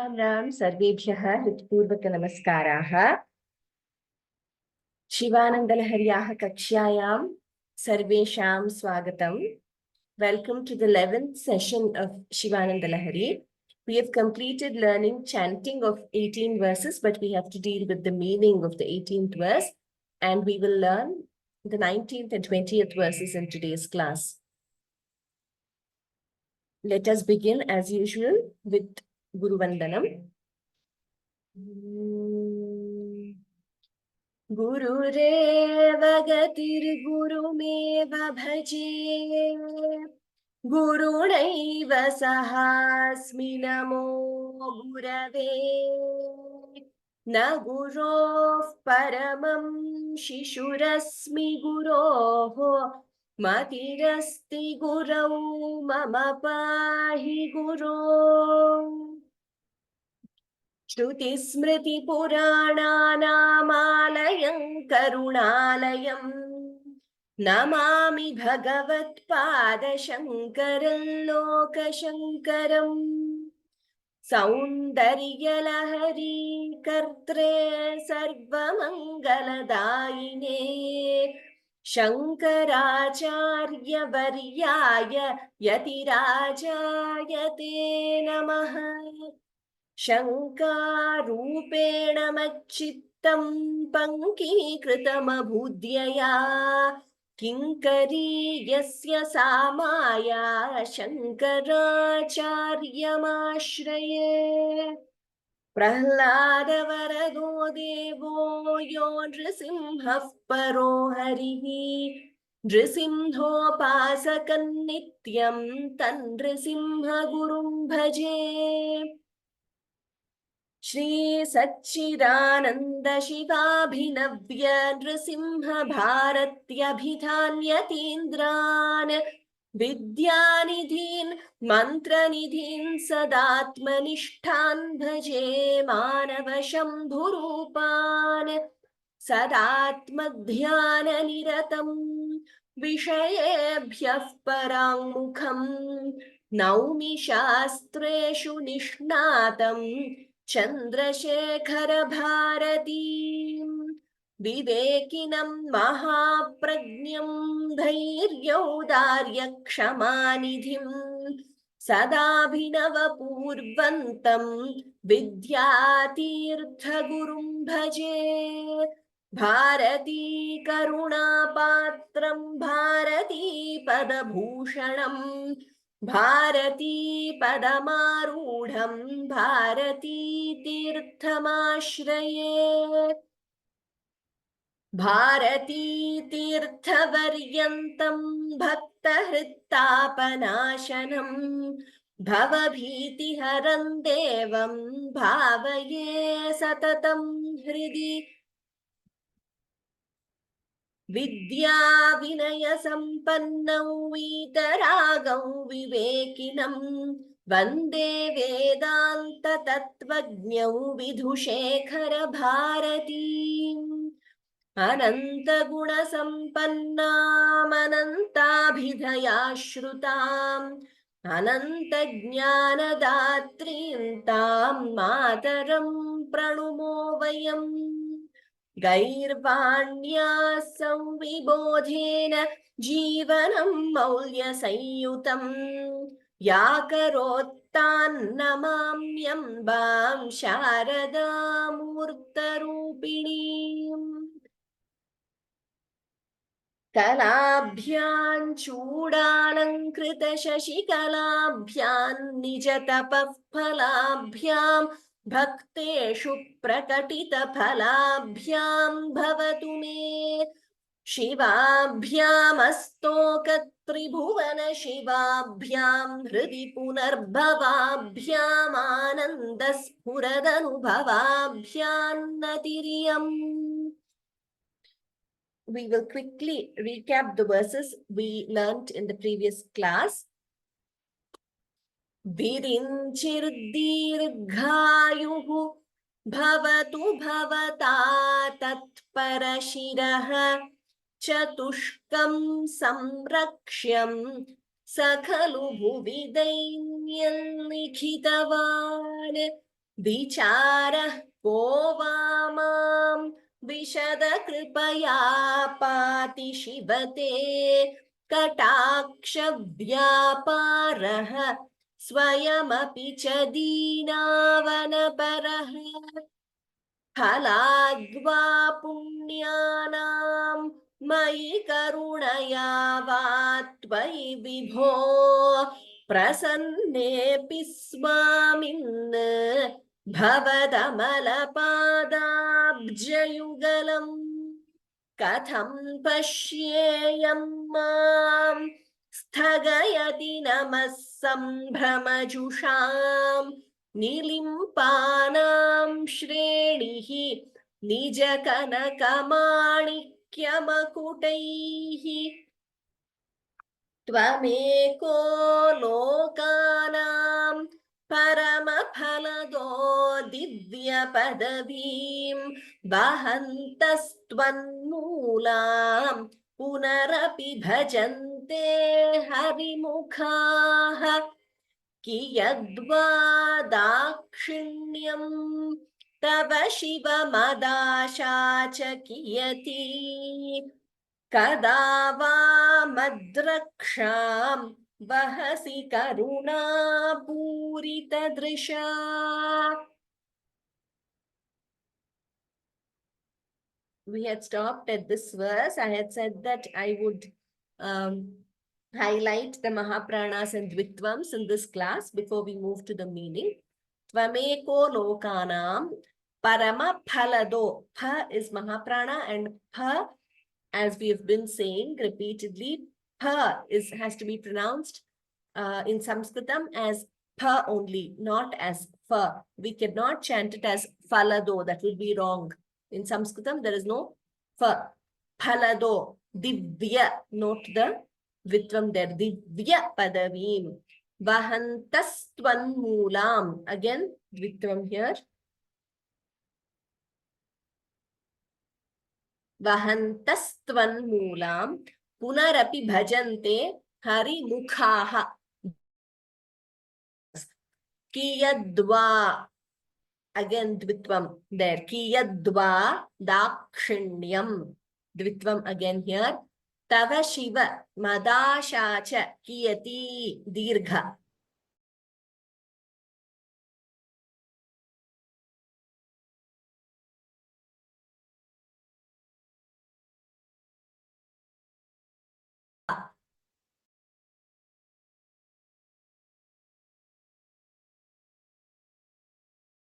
राम राम सर्वेभ्यः हृत्पूर्वकनमस्काराः। शिवानन्दलहर्याः कक्ष्यायां सर्वेषां स्वागतम्. Welcome to the 11th session of Shivananda Lahari. We have completed learning chanting of 18 verses, but we have to deal with the meaning of the 18th verse, and we will learn the 19th and 20th verses in today's class. Let us begin as usual with Guru Vandanam. गुरुरेव गतिर्गुरुमेव भजे, गुरुणैव सहास्मि नमो गुरवे, न गुरोः परमं शिशुरस्मि गुरोः, मतिरस्ति गुरौ मम पाहि गुरो। श्रुतिस्मृतिपुराणानामालयं करुणालयं नमामि भगवत्पादशङ्करं लोकशङ्करम्। सौन्दर्यलहरी कर्त्रे सर्वमङ्गलदायिने शङ्कराचार्यवर्याय यतिराजाय ते नमः। शङ्कारूपेण मच्चित्तं पङ्कीकृतमभूद्यया, किङ्करी यस्य सा माया शङ्कराचार्यमाश्रये। प्रह्लादवरदो देवो यो नृसिंहः परो हरिः, नृसिंहोपासकन्नित्यं तन्नृसिंहगुरुं भजे। श्री सच्चिदानंद शिवाभिनव्य नृसिंह भारत्यभिधान्यतीन्द्रान्, विद्यानिधीन् मन्त्रनिधीन् सदात्मनिष्ठान् भजे मानव शम्भुरूपान्। सदात्मध्याननिरतं विषयेभ्यः पराङ्मुखम्, नौमि शास्त्रेषु निष्णातं चन्द्रशेखर भारतीं। विवेकिनं महाप्रज्ञं धैर्यौदार्यक्षमानिधिं, सदाभिनवपूर्वन्तं विद्यातीर्थगुरुं भजे। भारती करुणापात्रं भारतीपदभूषणं, भारती पदमारूढं भारती तीर्थमाश्रये। भारती तीर्थवर्यन्तं भक्तहृत्तापनाशनं, भवभीतिहरं देवं भावये सततं हृदि। विद्या विनय संपन्नौ वीतरागौ विवेकिनं, वन्दे वेदान्त तत्त्वज्ञौ विधुशेखर भारतीम्। अनंत गुण संपन्नाम् अनन्ताभिधयाश्रुताम्, अनंत ज्ञानदात्रीं तां मातरं प्रणुमो वयम्। गैर्वाण्या संविबोधेन जीवनं मौल्यसंयुतं, या करोत्तान्नमाम्यम्बां शारदामूर्तरूपिणीम्। कलाभ्यां चूडालङ्कृत शशिकलाभ्यां निजतपः फलाभ्यां, भक्तेषु प्रकटितफलाभ्यां भवतु मे। शिवाभ्यामस्तोकत्रिभुवन शिवाभ्यां, हृदि पुनर्भवाभ्याम् आनन्दस्फुरदनुभवाभ्यां नतिरियम्। We will quickly recap the verses we learnt in the previous class. विरिञ्चिर्दीर्घायुः भवतु भवता तत्परशिरः, चतुष्कं संरक्ष्यं स खलु भुवि दैन्यं लिखितवान्। विचारः को वा मां विशद कृपया पाति शिवते कटाक्षव्यापारः स्वयमपि च दीनावनपरः फलाद्वा पुण्यानां मयि करुणया वा त्वयि विभो प्रसन्नेऽपि स्वामिन् भवदमलपादाब्जयुगलम् कथं पश्येयं मां स्थगयति नमः सम्भ्रमजुषां निलिम्पानां श्रेणिः निजकनकमाणिक्यमकुटैः त्वमेको लोकानां परमफलदो दिव्यपदवीं वहन्तस्त्वन्मूलां पुनरपि भजन्ते हरिमुखाः कियद्वा दाक्षिण्यं तव शिवमदाशा च कियती कदा वा मद्रक्षां वहसि करुणापूरितदृशा. We had stopped at this verse. I had said that I would highlight the Mahapranas and Dvitvams in this class before we move to the meaning. Tvameko lokanam parama phalado. Pa is Mahaprana and Pa, as we have been saying repeatedly, Pa has to be pronounced in Sanskritam as Pa only, not as Fa. We cannot chant it as Falado. That will be wrong. In Sanskritam, there is no Fa. Phalado. Divya. Note the Vitvam there. Divya Padavim. Vahantastvan Moolam. Again, Vitvam here. Vahantastvan Moolam. Punarapi Bhajante Hari Mukhaha. Kiyadva. Again, Dvitvam there. Kiyadva Dakshinyam. Dvitvam again here. Tava Shiva Madashacha Kiyati Dirgha.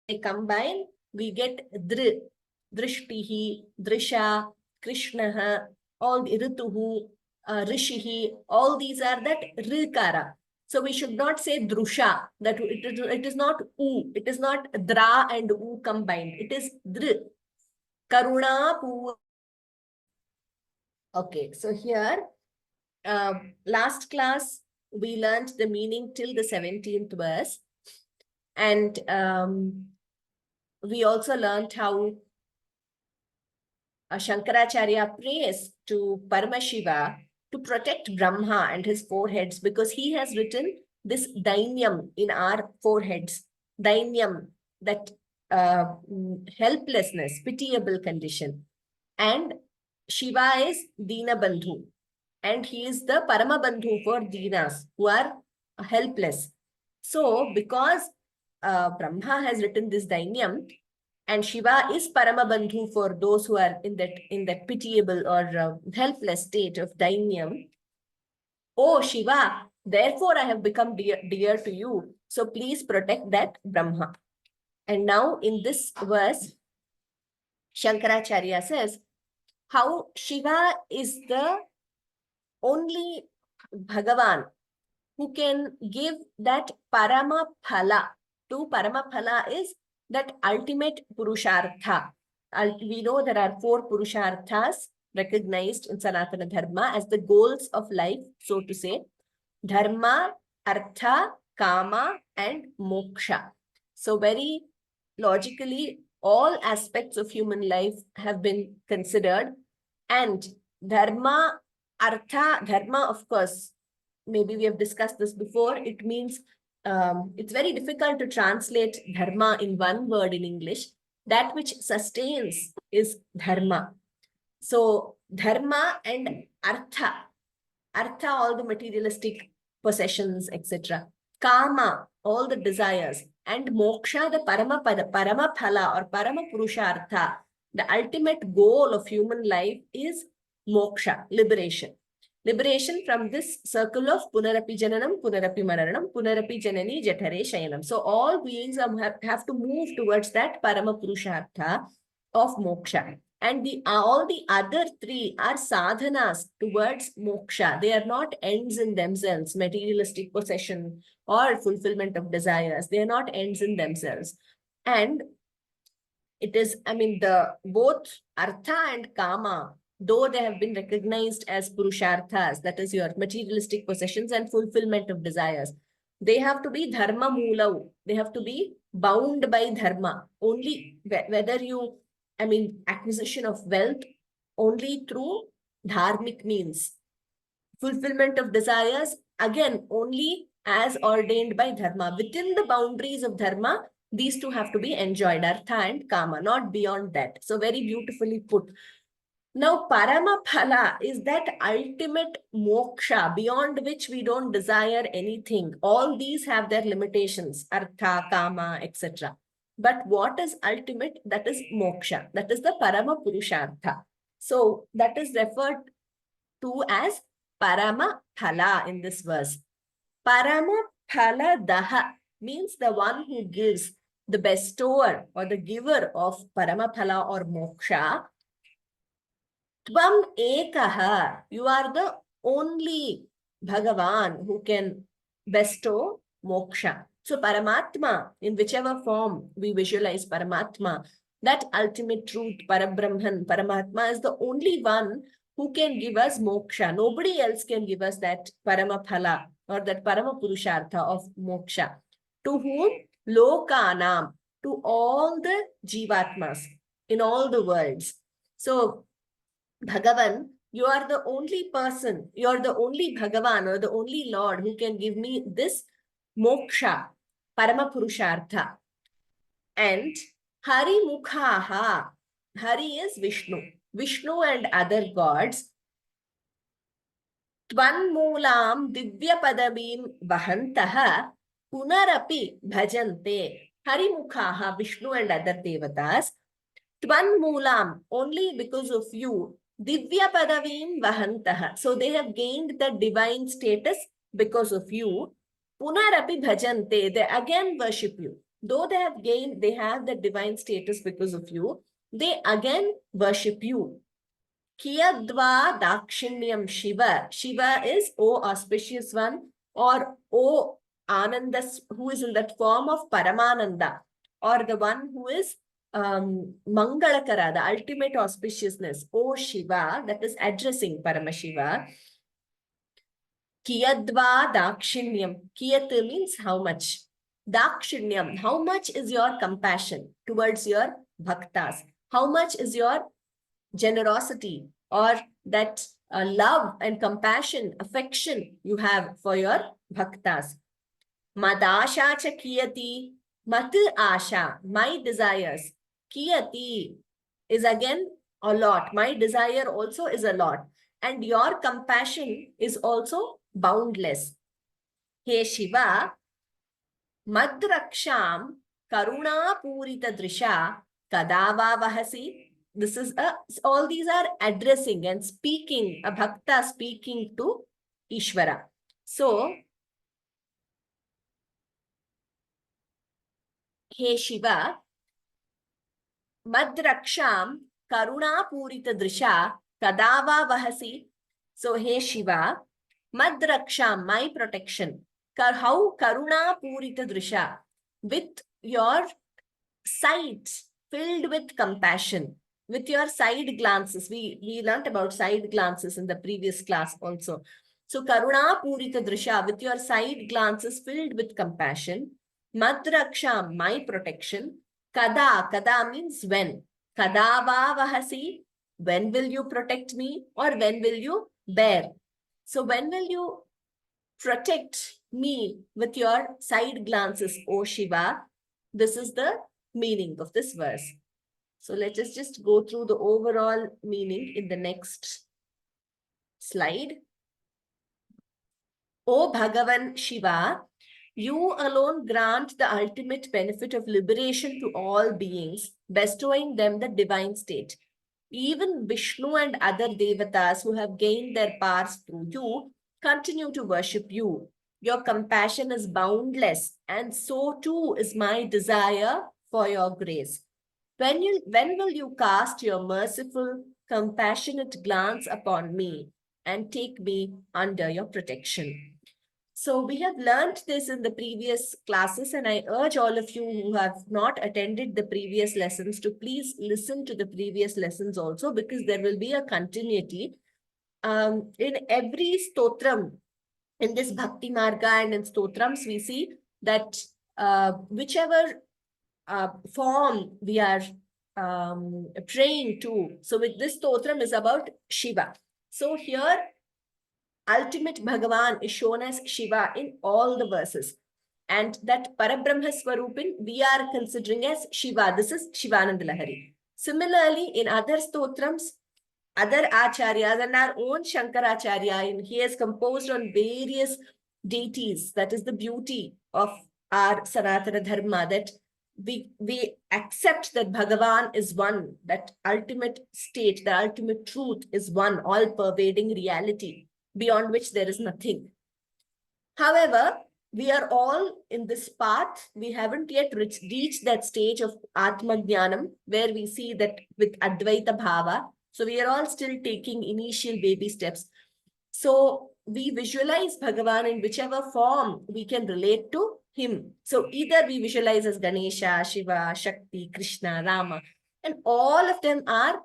They combine, we get Dr, Drishtihi, Drisha, Krishnaha, all the Rituhu, Rishihi, all these are that Rikara. So we should not say Drusha, that it is not U, it is not Dra and U combined, it is Dr. Karuna Pu. Okay, so here, last class, we learned the meaning till the 17th verse. And we also learned how Shankaracharya prays to Paramashiva to protect Brahma and his four heads, because he has written this Dainyam in our foreheads. Dainyam, that helplessness, pitiable condition. And Shiva is Dina Bandhu. And he is the Paramabandhu for Dinas who are helpless. So, because Brahma has written this Dainyam, and Shiva is Paramabandhu for those who are in that pitiable or helpless state of Dainyam. Oh Shiva, therefore I have become dear to you. So please protect that Brahma. And now in this verse, Shankaracharya says how Shiva is the only Bhagavan who can give that Parama Phala. To Parama Phala is that ultimate Purushartha. We know there are 4 Purusharthas recognized in Sanatana Dharma as the goals of life, so to say. Dharma, Artha, Kama, and Moksha. So very logically, all aspects of human life have been considered. And Dharma, Artha, Dharma, of course, maybe we have discussed this before, it means it's very difficult to translate dharma in one word in English. That which sustains is dharma. So dharma and artha. Artha, all the materialistic possessions, etc. Kama, all the desires. And moksha, the parama phala or parama purushartha. The ultimate goal of human life is moksha, liberation. Liberation from this circle of punarapi jananam, punarapi maranam, punarapi janani jathare shayanam. So all beings have to move towards that parama purushartha of moksha. And all the other three are sadhanas towards moksha. They are not ends in themselves, materialistic possession or fulfillment of desires. They are not ends in themselves. And it is, the both artha and kama, though they have been recognized as purusharthas, that is your materialistic possessions and fulfillment of desires, they have to be dharma moolau. They have to be bound by dharma. Only whether you, acquisition of wealth only through dharmic means. Fulfillment of desires, again, only as ordained by dharma. Within the boundaries of dharma, these two have to be enjoyed, artha and kama, not beyond that. So very beautifully put. Now, parama phala is that ultimate moksha beyond which we don't desire anything. All these have their limitations, artha, kama, etc. But what is ultimate? That is moksha. That is the parama purushartha. So that is referred to as parama phala in this verse. Parama phala daha means the one who gives, the bestower or the giver of parama phala or moksha. Tvam ekaha, you are the only Bhagavan who can bestow moksha. So Paramatma, in whichever form we visualize Paramatma, that ultimate truth, Parabrahman, Paramatma is the only one who can give us moksha. Nobody else can give us that Paramaphala or that Paramapurushartha of moksha. To whom? Lokanam, to all the Jivatmas in all the worlds. So Bhagavan, you are the only person, you are the only Bhagavan or the only Lord who can give me this moksha, Paramapurushartha. And Hari Mukhaha, Hari is Vishnu. Vishnu and other gods. Tvanmulam Divya Padabim Vahantaha Punarapi Bhajante. Hari Mukhaha, Vishnu and other devatas. Tvanmulam, only because of you. Divya Padavim Vahantaha. So they have gained the divine status because of you. Punarapi Bhajante. They again worship you. Though they have the divine status because of you, they again worship you. Kiyadva Dakshinyam Shiva. Shiva is, O auspicious one, or O Anandas, who is in that form of Paramananda, or the one who is Mangalakara, the ultimate auspiciousness. O Shiva, that is addressing Paramashiva. Kiyadva Dakshinyam. Kiyat means how much. Dakshinyam, how much is your compassion towards your bhaktas? How much is your generosity or that love and compassion, affection you have for your bhaktas? Madasha cha kiyati, mat asha, my desires. Kiyati is again a lot. My desire also is a lot. And your compassion is also boundless. He Shiva, madraksham karuna purita drisha kadava vahasi. This is all these are addressing and speaking, a bhakta speaking to Ishvara. So, He Shiva, madraksham karuna purita drisha kadava vahasi. So, He Shiva, madraksham, my protection. How karuna purita drisha, with your sight filled with compassion. With your side glances. We learnt about side glances in the previous class also. So, Karuna Purita Drisha, with your side glances filled with compassion. Madraksha, my protection. Kada means when. Kadava Vahasi, when will you protect me or when will you bear? So, when will you protect me with your side glances, O Shiva. This is the meaning of this verse. So let us just go through the overall meaning in the next slide. O Bhagavan Shiva, you alone grant the ultimate benefit of liberation to all beings, bestowing them the divine state. Even Vishnu and other devatas who have gained their powers through you continue to worship you. Your compassion is boundless, and so too is my desire for your grace. When will you cast your merciful, compassionate glance upon me and take me under your protection? So we have learned this in the previous classes, and I urge all of you who have not attended the previous lessons to please listen to the previous lessons also, because there will be a continuity. In every stotram, in this Bhakti Marga and in stotrams, we see that whichever form we are praying to. So with this stotram is about Shiva. So here ultimate Bhagavan is shown as Shiva in all the verses. And that Parabrahma Swarupin we are considering as Shiva. This is Shivananda Lahari. Similarly, in other stotrams, other acharyas and our own Shankaracharya, he has composed on various deities. That is the beauty of our Sanatana Dharma, that we accept that Bhagavan is one, that ultimate state, the ultimate truth is one, all-pervading reality, beyond which there is nothing. However, we are all in this path. We haven't yet reached that stage of Atma Jnanam, where we see that with Advaita Bhava. So we are all still taking initial baby steps. So we visualize Bhagavan in whichever form we can relate to him. So either we visualize as Ganesha, Shiva, Shakti, Krishna, Rama, and all of them are,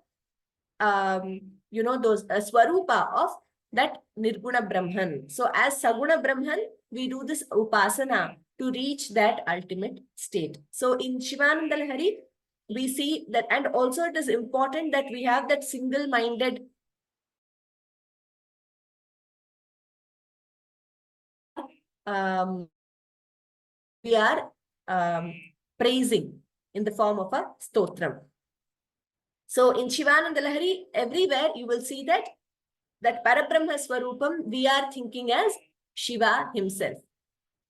those Swarupa of that Nirguna Brahman. So as Saguna Brahman, we do this upasana to reach that ultimate state. So in Shivananda Lahari, we see that, and also it is important that we have that single-minded we are praising in the form of a stotram. So in Shivananda Lahari, everywhere you will see that Parabrahma Swarupam we are thinking as Shiva himself.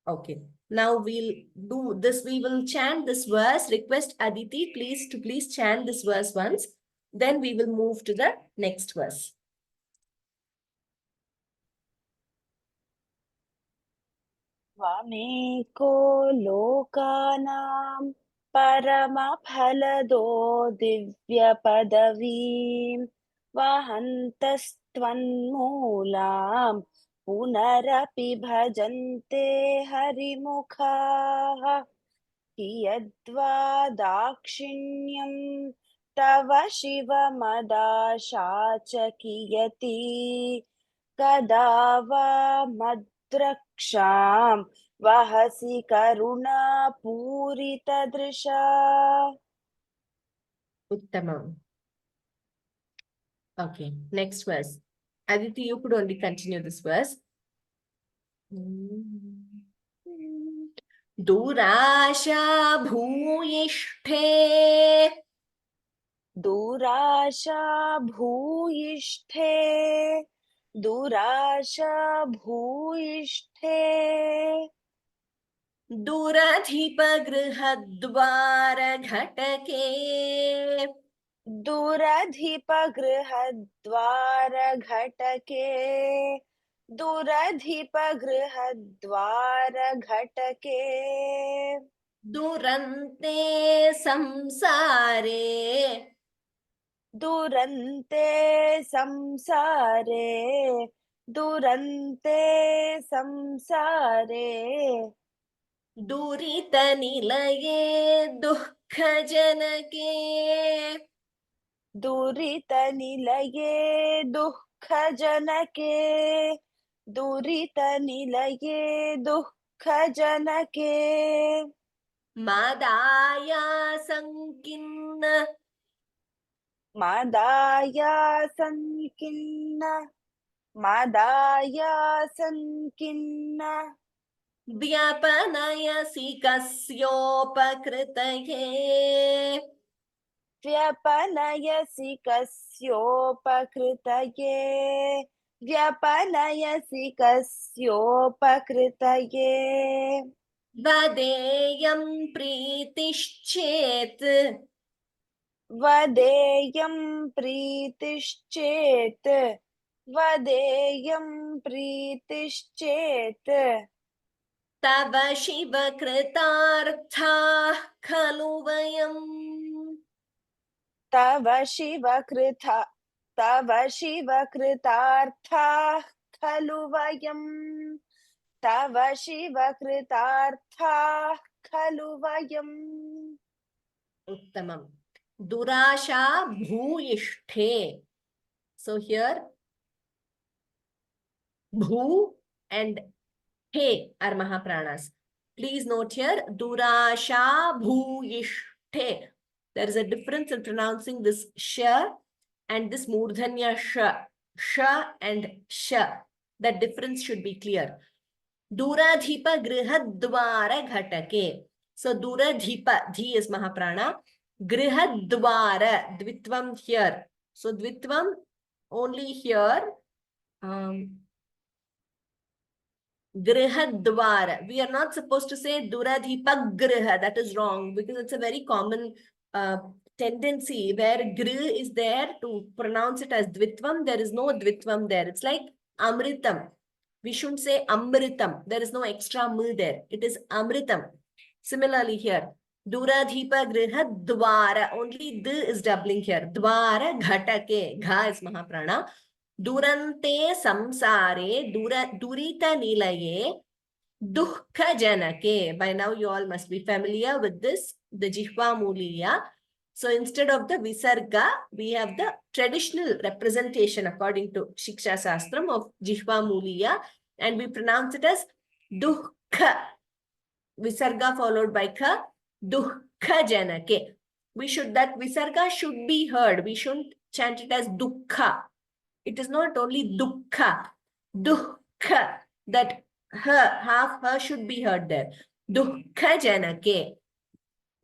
Okay. Now we'll do this. We will chant this verse. Request Aditi please chant this verse once. Then we will move to the next verse. Vameko lokanam paramaphalado divya padavim vahantastvanmulam punarapi bhajante harimukha yadva dakshinyam tava shivamadashachakiyati kadava madraksham vahasi karuna puritadrisha. Uttamam. Okay, next verse. Aditi, you could only continue this verse. Durasha bhuyishte. Durasha bhuyishte. Durasha bhuyishte. दुरधिपगृहद्वार घटके. दुरधिपगृहद्वार घटके. दुरधिपगृहद्वार घटके. दुरन्ते संसारे. दुरन्ते संसारे. दुरन्ते संसारे. दुरितनिलये दुःखजनके. दुरितनिलये दुःखजनके. दुरितनिलये दुःखजनके. मदाया संकिन्न. मदाया संकिन्न. मदाया संकिन्न. व्यपनयसि कस्योपकृतये व्यपनयसि कस्योपकृतये व्यपनयसि कस्योपकृतये वदेयं प्रीतिश्चेत् वदेयं प्रीतिश्चेत् वदेयं प्रीतिश्चेत् तव शिव कृतार्थाः खलु वयम् तव शिव कृतार्थाः खलु वयम् तव शिव कृतार्थाः खलु वयम् उत्तमम् दुराशा भूयिष्ठे so here bhu and he are mahapranas. Please note here durasha bhuyishthe. There is a difference in pronouncing this sh and this murdhanya sh and sh. That difference should be clear. Duradhipa grihadwara ghatake. So duradhipa, dhi is mahaprana. Grihadwara, dvitvam here. So dvitvam only here. Grihadwara. We are not supposed to say Duradhipagriha. That is wrong because it's a very common tendency where grih is there to pronounce it as dvitvam. There is no dvitvam there. It's like amritam. We shouldn't say amritam. There is no extra mu there. It is amritam. Similarly here, Duradhipa grihadwara. Only d is doubling here. Dwara ghatake. Gha is mahaprana. Durante samsare, durita nilaye, dukkha janake. By now you all must be familiar with this, the Jihva Muliya. So instead of the Visarga, we have the traditional representation according to Shiksha Sastram of Jihva Muliya, and we pronounce it as dukkha. Visarga followed by kha, dukkha janake. That Visarga should be heard. We shouldn't chant it as dukkha. It is not only dukkha, dukkha, that her, half her should be heard there. Dukkha janake,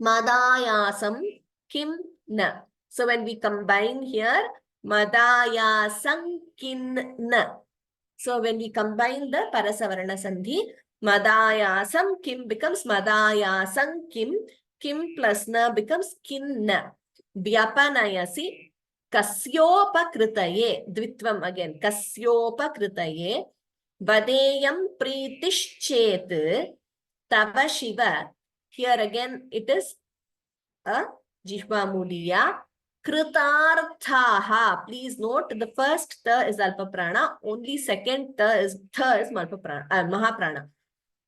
madayasam kim na. So when we combine here, madayasam kin na. So when we combine the parasavarana sandhi, madayasam kim becomes madayasam kim plus na becomes kin na. Vyapanayasi Kasyopakೃತಯೇ, dvitvam again, Kasyopakೃತಯೇ, vadeyam pritischet, tava shiva. Here again it is a jihva muliya. Kritarthaha. Please note the first ta is alpa prana, only second ta is mahaprana.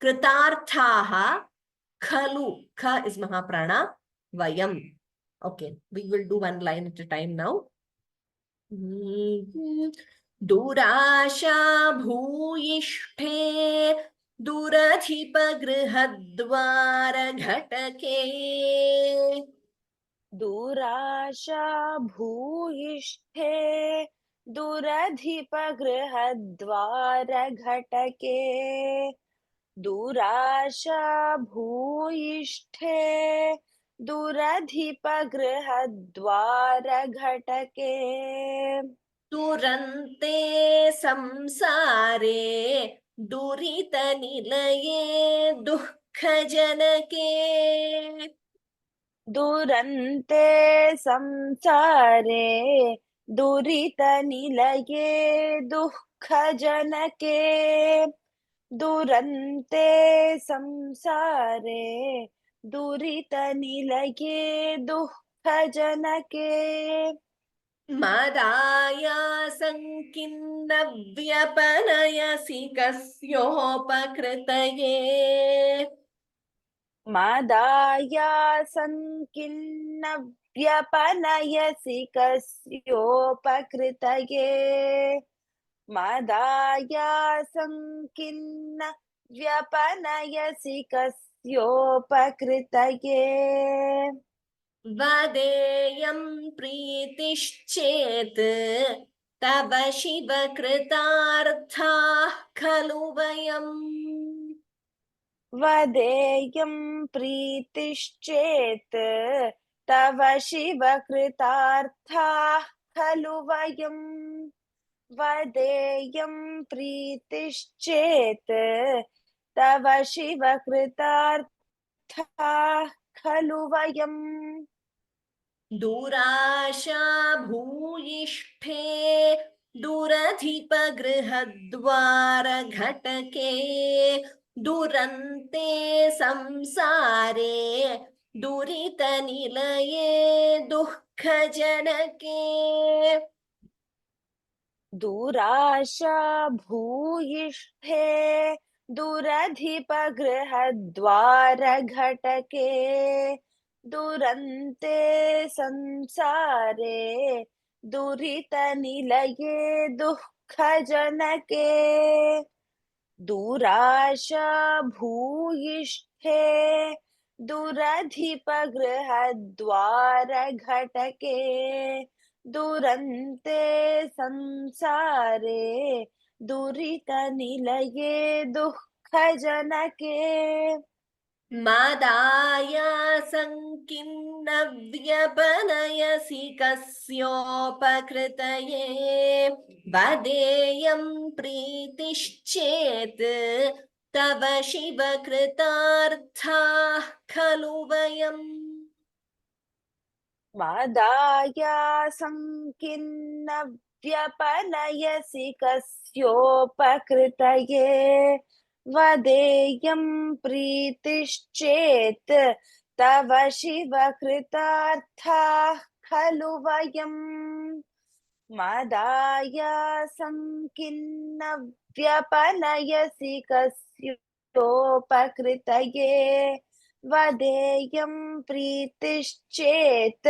Kritarthaha khalu. Kha is mahaprana. Vayam. Okay, we will do one line at a time now. दुराशा भूयिष्ठे दुरधिपगृहद्वार घटके दुराशा भूयिष्ठे दुरधिपगृहद्वार घटके दुराशा भूयिष्ठे दुरधिपगृहद्वार घटके दुरन्ते संसारे दुरितनिलये दुःखजनके दुरन्ते संसारे दुरितनिलये दुःखजनके दुरन्ते संसारे दुरितनिलये दुःखजनके मदायासं किन्न व्यपनयसि कस्योपकृतये मदायासं किन्न व्यपनयसि कस्योपकृतये मदायासं किन्न व्यपनयसि कस्योपकृतये वदेयं प्रीतिश्चेत् तव शिव कृतार्थाः खलु वयम् वदेयं प्रीतिश्चेत् तव शिव कृतार्थाः खलु वयम् वदेयं प्रीतिश्चेत् तव शिव कृतार्थाः खलु वयम् दूराशा भूयिष्ठे दुरधिपगृहद्वारघटके दुरन्ते संसारे दुरितनिलये दुःखजनके दूराशा भूयिष्ठे दुरधिपगृहद्वारघटके दुरन्ते संसारे दुरितनिलये दुःखजनके दूराशा भूयिष्ठे दुरधिपगृहद्वारघटके दुरन्ते संसारे दुरितनिलये दुःखजनके मादाया संकिन्न व्यपनयसि कस्योपकृतये वदेयं प्रीतिश्चेत् तव शिव कृतार्थाः खलु वयम् मादाया संकिन्न व्यपनयसि कस्योपकृतये वदेयं प्रीतिश्चेत् तव शिव कृतार्थाः खलु वयम् मदाया संकिन्न व्यपनयसि कस्योपकृतये वदेयं प्रीतिश्चेत्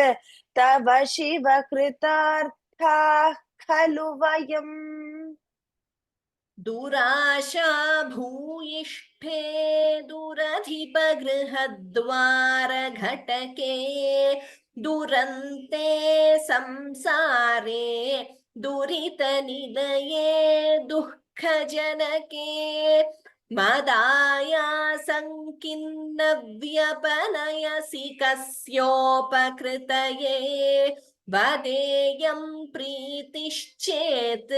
तव शिव कृतार्थाः खलु वयम् दुराशा भूयिष्ठे दुरधिपगृहद्वारघटके दुरन्ते संसारे दुरितनिलये दुःखजनके मदाया संकिन्न व्यपनयसि कस्योपकृतये वदेयं प्रीतिश्चेत्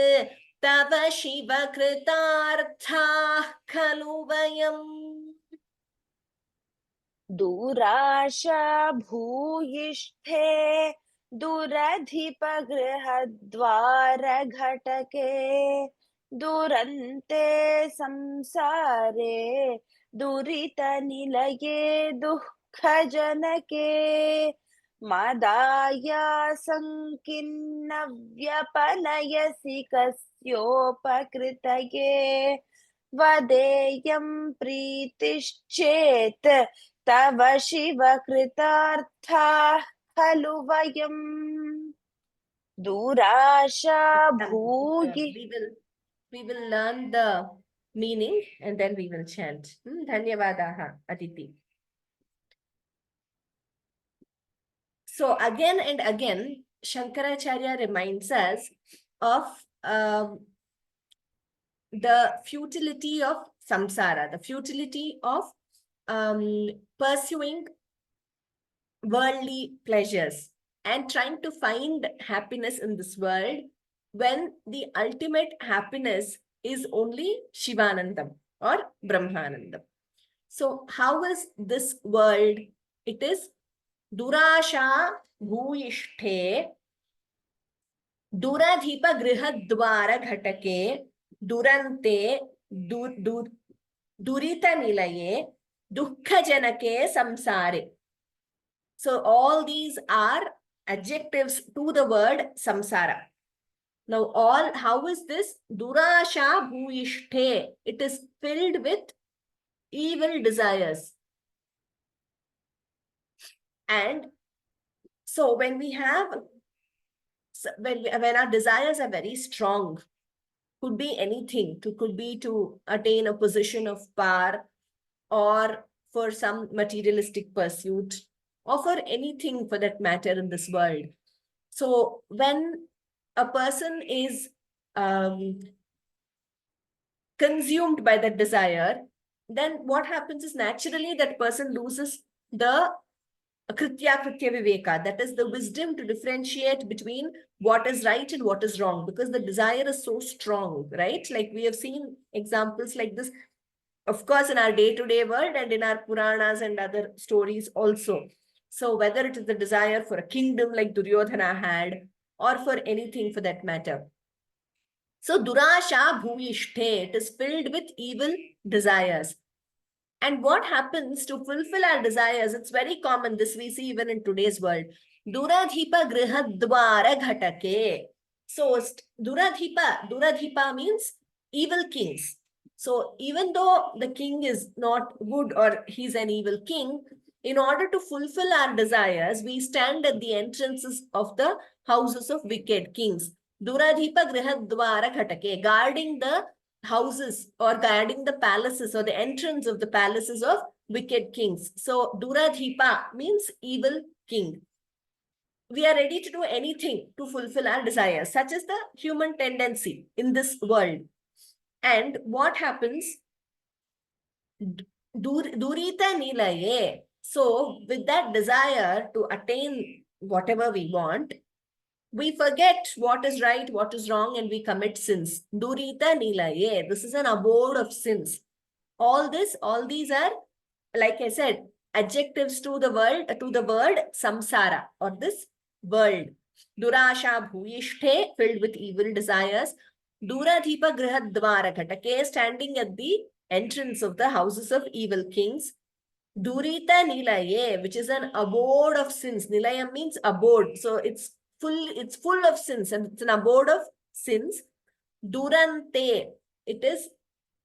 तव शिव कृतार्थाः खलु वयम् दूराशा भूयिष्ठे दुरधिपगृहद्वारघटके दुरन्ते संसारे दुरितनिलये दुःखजनके मदाया संकिन्न व्यपनयसि कस्योपकृतये वदेयं प्रीतिश्चेत् तव शिव कृतार्थाः खलु वयम् दूराशा भूयि we will learn the meaning and then we will chant. Dhanyavadaha, Aditi. So again and again, Shankaracharya reminds us of the futility of samsara, the futility of pursuing worldly pleasures and trying to find happiness in this world when the ultimate happiness is only Shivanandam or Brahmanandam. So how is this world? It is Durasha Bhuyishthe Duradhipa Grihadwara Ghatake Durante Durita Nilaye Dukkha Janake Samsare. So all these are adjectives to the word samsara. Now how is this? Durasha bhuishthe. It is filled with evil desires. And so when we have, when our desires are very strong, could be anything, could be to attain a position of power or for some materialistic pursuit or for anything for that matter in this world. So when a person is consumed by that desire, then what happens is naturally that person loses the kritya viveka, that is the wisdom to differentiate between what is right and what is wrong, because the desire is so strong, right? Like we have seen examples like this, of course, in our day-to-day world and in our Puranas and other stories also. So whether it is the desire for a kingdom like Duryodhana had, or for anything for that matter. So Durasha Bhuishte, it is filled with evil desires. And what happens to fulfill our desires? It's very common. This we see even in today's world. Duradhipa grihadwara ghatake. So Duradhipa means evil kings. So even though the king is not good or he's an evil king, in order to fulfill our desires, we stand at the entrances of the houses of wicked kings. Duradhipa grihadwara ghatake, guarding the houses or guarding the palaces or the entrance of the palaces of wicked kings. So Duradhipa means evil king. We are ready to do anything to fulfill our desires. Such is the human tendency in this world. And what happens? Durita nilaye. So with that desire to attain whatever we want, we forget what is right, what is wrong, and we commit sins. Durita nilaye. This is an abode of sins. All these are, like I said, adjectives to the word samsara, or this world. Durasha bhuyishthe, filled with evil desires. Duradhipa grihadwara ghatake, standing at the entrance of the houses of evil kings. Durita nilaye, which is an abode of sins. Nilaya means abode. So it's full of sins, and it's an abode of sins. Durante, it is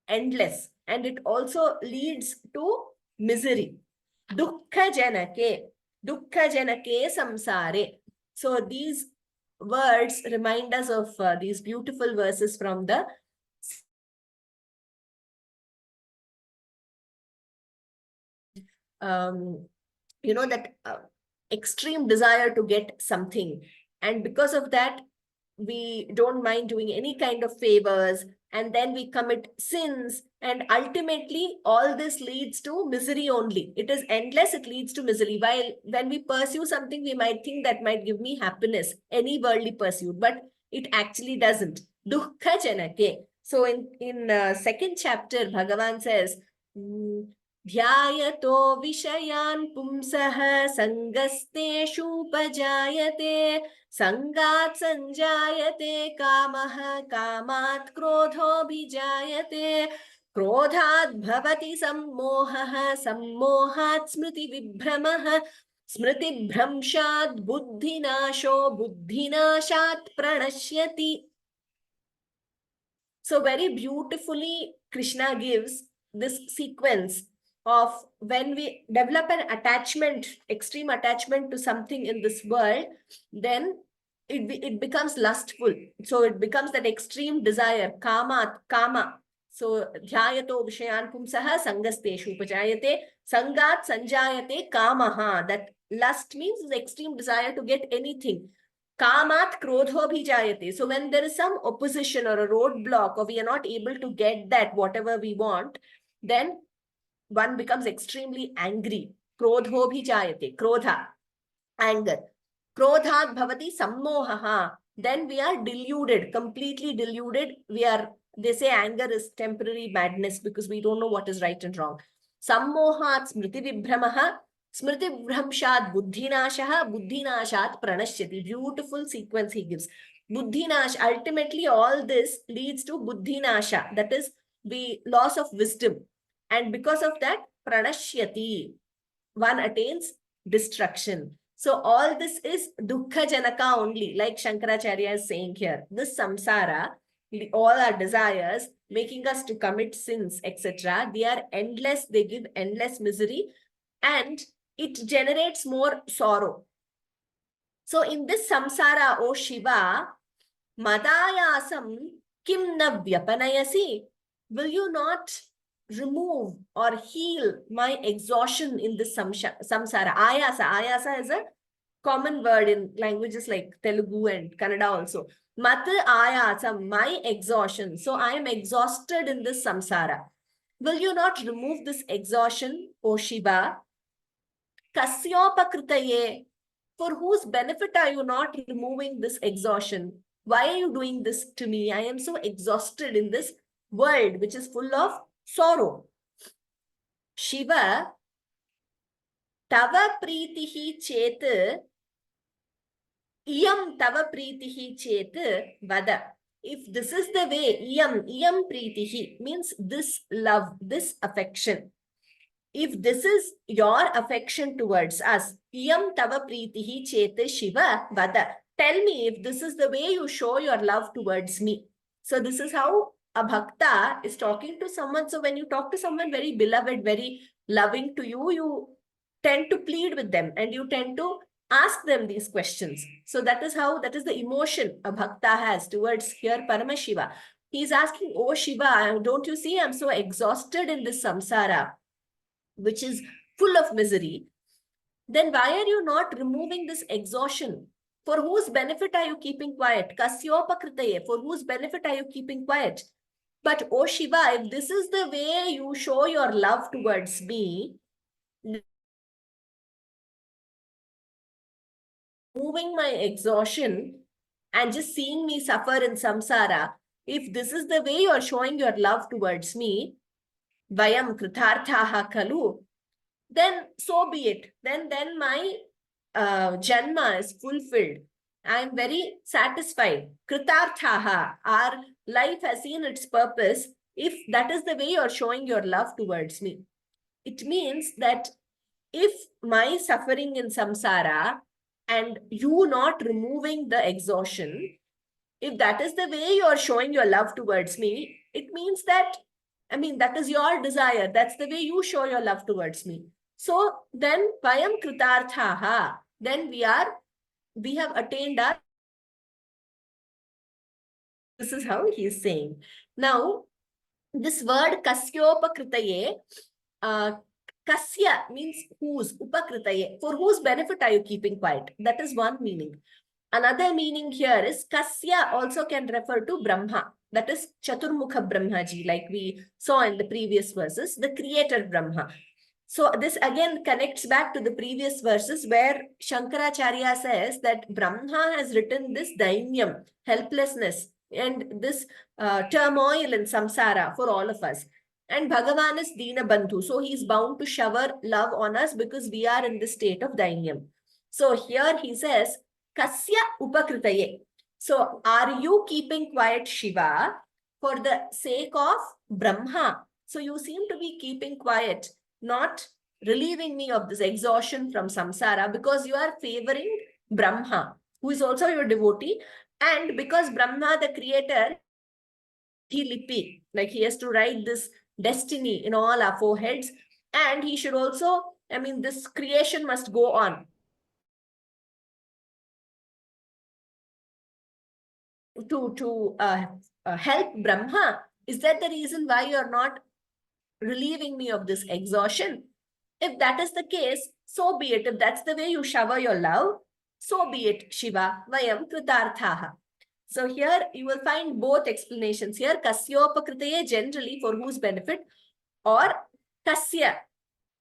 endless, and it also leads to misery. Dukkha janake samsare. So these words remind us of these beautiful verses from the that extreme desire to get something, and because of that we don't mind doing any kind of favors, and then we commit sins, and ultimately all this leads to misery only. It is endless, it leads to misery. While when we pursue something, we might think that might give me happiness, any worldly pursuit, but it actually doesn't. Dukkha janake. So in second chapter, Bhagavan says, ध्यायतो विषयान् पुंसः सङ्गस्तेषूपजायते संगात् संजायते कामः कामात् क्रोधोऽभिजायते क्रोधात् भवति सम्मोहः सम्मोहात् स्मृतिविभ्रमः स्मृतिभ्रंशात् बुद्धिनाशो बुद्धिनाशात् प्रणश्यति. So very beautifully Krishna gives this sequence of when we develop an attachment, extreme attachment to something in this world, then it becomes lustful. So it becomes that extreme desire, kama. So dhyayato vishayan pumsaha sangasteshu upajayate sangat sanjayate kamaha. That lust means the extreme desire to get anything. Kamat krodho bhijayate. So when there is some opposition or a roadblock, or we are not able to get that whatever we want, then one becomes extremely angry. Krodho bhijayate. Krodha, anger. Krodhat bhavati sammohaha. Then we are deluded, completely deluded. They say anger is temporary madness because we don't know what is right and wrong. Sammohat smriti vibhramaha. Smriti vibhramshat buddhinashaha. Buddhinashat pranashyati. Beautiful sequence he gives. Buddhinash, ultimately all this leads to buddhinasha. That is the loss of wisdom. And because of that, pranashyati, one attains destruction. So all this is dukkha janaka only, like Shankaracharya is saying here. This samsara, all our desires, making us to commit sins, etc., they are endless, they give endless misery, and it generates more sorrow. So in this samsara, O Shiva, madayasam kim na vyapanayasi? Will you not remove or heal my exhaustion in this samsara? Ayasa is a common word in languages like Telugu and Kannada also. Mat ayasam, my exhaustion. So I am exhausted in this samsara. Will you not remove this exhaustion, O Shiva? Kasyopakritaye. For whose benefit are you not removing this exhaustion? Why are you doing this to me? I am so exhausted in this world which is full of sorrow. Shiva, tava pritihi chet, iyam tava pritihi chet vada. If this is the way, iyam pritihi means this love, this affection. If this is your affection towards us, iyam tava pritihi chet Shiva vada. Tell me if this is the way you show your love towards me. So this is how a bhakta is talking to someone. So when you talk to someone very beloved, very loving to you, you tend to plead with them and you tend to ask them these questions. So that is the emotion a bhakta has towards here Paramashiva. He is asking, oh Shiva, don't you see I'm so exhausted in this samsara, which is full of misery. Then why are you not removing this exhaustion? For whose benefit are you keeping quiet? Kasyopakritaye, for whose benefit are you keeping quiet? But oh Shiva, if this is the way you show your love towards me, removing my exhaustion and just seeing me suffer in samsara, if this is the way you are showing your love towards me, vayam kritarthaha kalu, then so be it. Then my janma is fulfilled. I am very satisfied. Kritarthaha, our life has seen its purpose if that is the way you are showing your love towards me. It means that if my suffering in samsara and you not removing the exhaustion, if that is the way you are showing your love towards me, it means that, that is your desire. That's the way you show your love towards me. So then, vayam kritarthaha, then we have attained our. This is how he is saying. Now, this word kasyopakritaye, kasya means whose, upakritaye, for whose benefit are you keeping quiet? That is one meaning. Another meaning here is kasya also can refer to Brahma. That is Chaturmukha Brahmaji, like we saw in the previous verses, the creator Brahma. So this again connects back to the previous verses where Shankaracharya says that Brahma has written this dainyam, helplessness, and this turmoil in samsara for all of us. And Bhagavan is Dina Bandhu. So he is bound to shower love on us because we are in the state of dainyam. So here he says, Kasya upakritaye. So are you keeping quiet, Shiva, for the sake of Brahma? So you seem to be keeping quiet, not relieving me of this exhaustion from samsara, because you are favoring Brahma, who is also your devotee. And because Brahma, the creator, he lipi, like he has to write this destiny in all our foreheads. And he should also, this creation must go on. To help Brahma. Is that the reason why you are not relieving me of this exhaustion? If that is the case, so be it. If that's the way you shower your love, so be it, Shiva. Vayam kritarthaha. So here you will find both explanations here. Kasyopakritaye, generally for whose benefit, or kasya,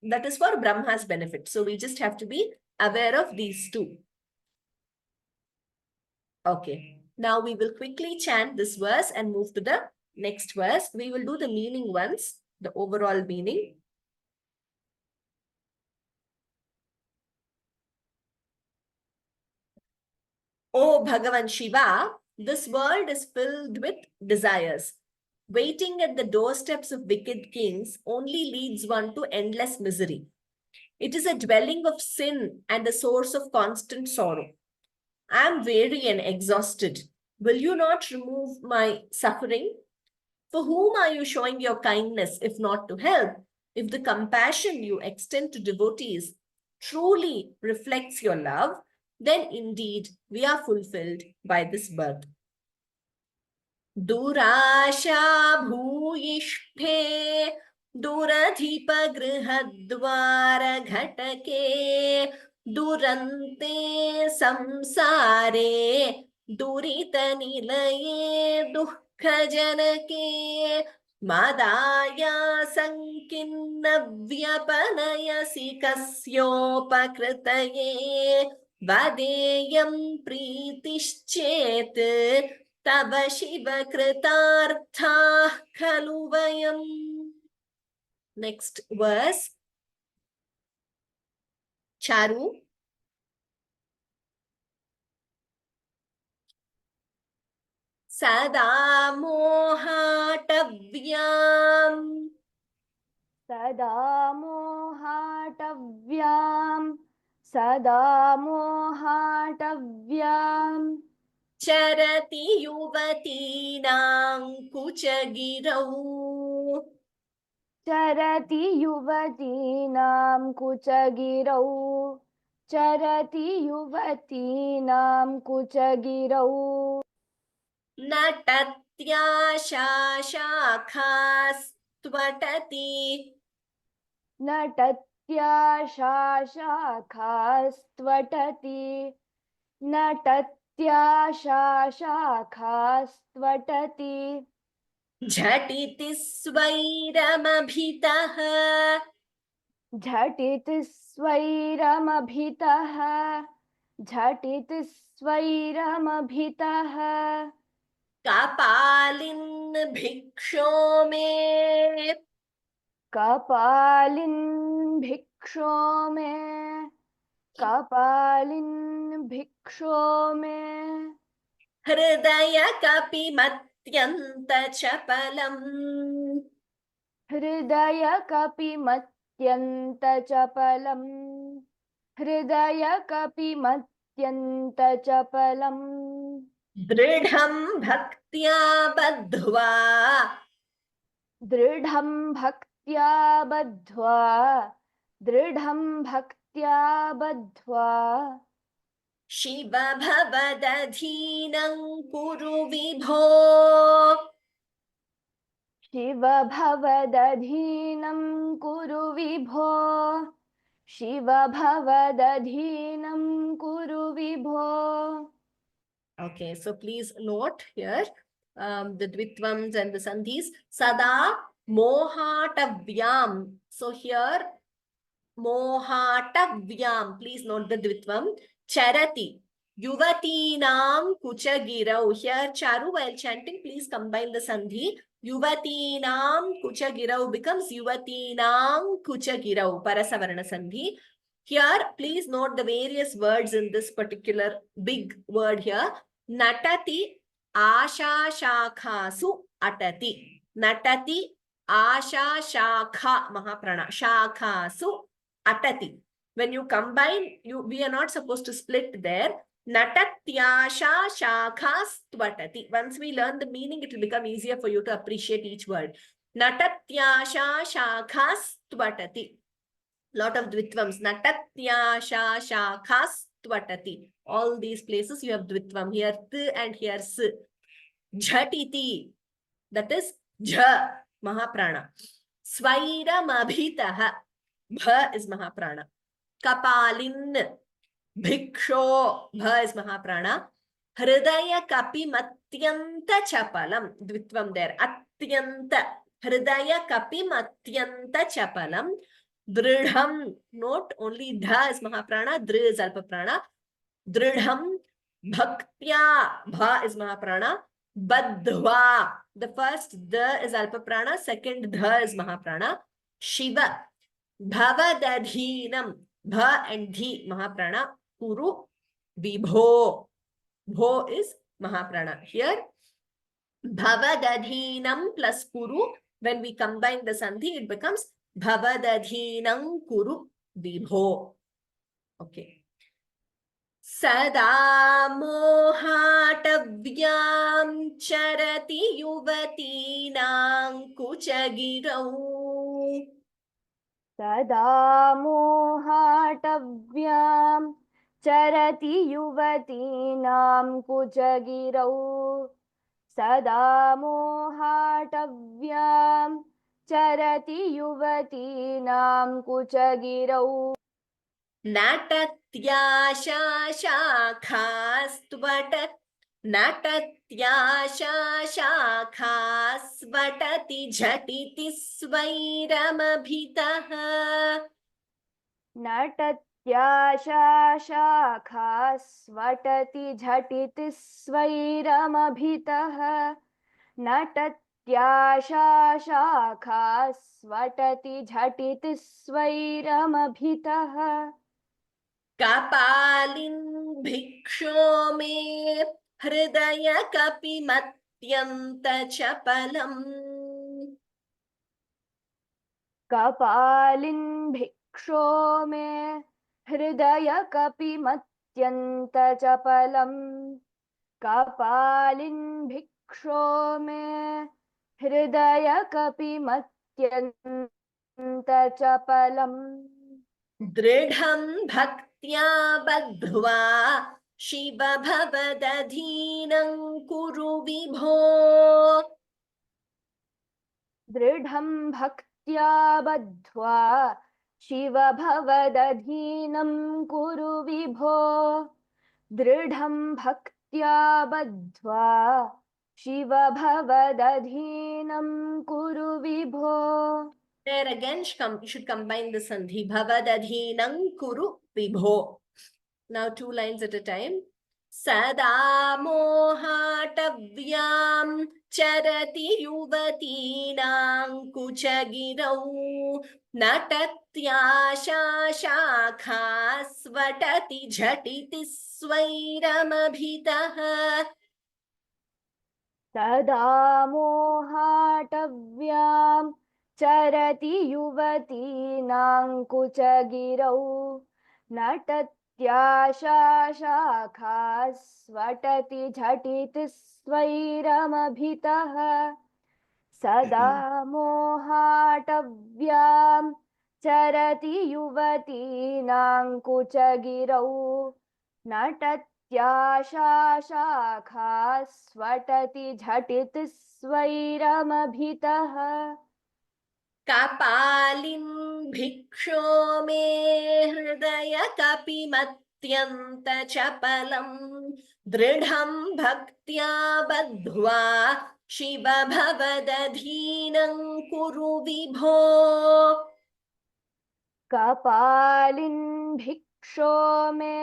that is for Brahma's benefit. So we just have to be aware of these two. Okay. Now we will quickly chant this verse and move to the next verse. We will do the meaning once, the overall meaning. Oh Bhagavan Shiva, this world is filled with desires. Waiting at the doorsteps of wicked kings only leads one to endless misery. It is a dwelling of sin and a source of constant sorrow. I am weary and exhausted. Will you not remove my suffering? For whom are you showing your kindness if not to help? If the compassion you extend to devotees truly reflects your love, then indeed we are fulfilled by this birth. Durasha bhuyishphe duradhipa grihadvara ghatake durante samsare durita nilaye dukkha janake मदाया संकिन्न व्यपनयसि कस्योपकृतये वदेयं प्रीतिश्चेत् तव शिव कृतार्थाः खलु वयम्. Next verse. Charu. सदा मोहाटव्याम् सदा मोहाटव्याम् चरति युवतीनां कुचगिरौ. चरति युवतीनां कुचगिरौ नटत्याशाखास्त्वटति नटत्याशाखास्त्वटति झटिति स्वैरमभितः झटिति स्वैरमभितः कपालिन् भिक्षो मे कपालिन् भिक्षो मे हृदय कपिमत्यन्तचपलम् हृदयकपिमत्यन्तचपलम् दृढं भक्त्या बद्ध्वा दृढं भक्त्या बद्ध्वा शिव भवदधीनं कुरु विभो. शिव भवदधीनं कुरु विभो Okay, so please note here the dvitvams and the sandhis. Sada mohatavyam. So here mohatavyam. Please note the dvitvam. Charati. Yuvatinam kuchagirau. Here Charu, while chanting, please combine the sandhi. Yuvatinam kuchagirau becomes Yuvatinam kuchagirau. Parasavarana sandhi. Here, please note the various words in this particular big word here. Natati asha shakhasu atati. Natati asha shakha mahaprana. Shakhasu atati. When you combine, we are not supposed to split there. Natatyasha shakhas tvatati. Once we learn the meaning, it will become easier for you to appreciate each word. Natatyasha shakhas tvatati. Lot of dvitvams. Natatyasha shakhas tvatati. All these places you have dvitvam. Here t and here s. Jhatiti. That is jha, mahaprana. Svairamabhitaha. Bha is mahaprana. Kapalin. Bhiksho. Bha is mahaprana. Hridaya kapimatyanta chapalam. Dvitvam there. Atyanta. Hridaya kapimatyanta chapalam. Dridham. Note only dha is mahaprana. Dri is alpaprana. Dridham. Bhaktya. Bha is mahaprana. Badhva. The first the is alpaprana. Second dha is mahaprana. Shiva. Bhavadadhinam. Bha and dhi mahaprana. Kuru. Vibho. Bho is mahaprana. Here Bhavadadhinam plus Kuru. When we combine the sandhi, it becomes Bhavadadhinam Kuru Vibho. Okay. Sada mohatavyam charati yuvatinam kuchagirau. सदा मोहाटव्यां चरति युवतीनां कुचगिरौ सदा मोहाटव्यां चरति युवतीनां कुचगिरौ Natatyasha shakhastvata नटत्याशा शाखा स्वटति झटिति स्वैरमभितः नटत्याशा शाखा स्वटति झटिति स्वैरमभितः नटत्याशा शाखा स्वटति झटिति स्वैरमभितः कपालिन् भिक्षो मे हृदय कपिमत्यन्तचपलम् कपालिन् भिक्षो मे हृदय कपिमत्यन्तचपलम् कपालिन् भिक्षो मे हृदय कपिमत्यन्तचपलम् दृढं भक्त्या बद्ध्वा शिव भवदधीनं कुरु विभो दृढं भक्त्या बद्ध्वा शिव भवदधीनं कुरु विभो दृढं भक्त्या बद्ध्वा शिव भवदधीनं कुरु विभो. There again you should combine the sandhi bhavadadhinam kuru vibho. Now 2 lines at a time. Sada mohatavyam charati yuvatinam kuchagirau natatyasha shakha svatati jhatiti svairamabhitah तदा मोहाटव्यां चरति युवतीनां कुचगिरौ नटत्याशा शाखा स्वटति झटिति स्वैरमभितः सदा मोहाटव्यां चरति युवतीनां कुचगिरौ नटत्याशा शाखा स्वटति झटिति स्वैरमभितः कपालिन् भिक्षो मे हृदय कपिमत्यन्तचपलम् दृढं भक्त्या बद्ध्वा शिव भवदधीनं कुरु विभो कपालिन् भिक्षो मे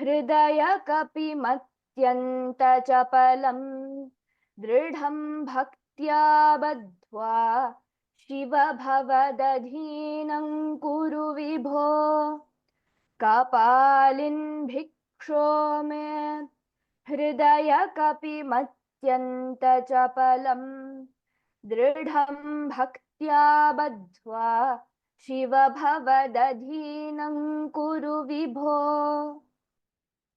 हृदय कपिमत्यन्तचपलम् दृढं भक्त्या बद्ध्वा शिव भवदधीनं कुरु विभो कपालिन् भिक्षो मे हृदय कपिमत्यन्तचपलम् दृढं भक्त्या बद्ध्वा शिव भवदधीनं कुरु विभो.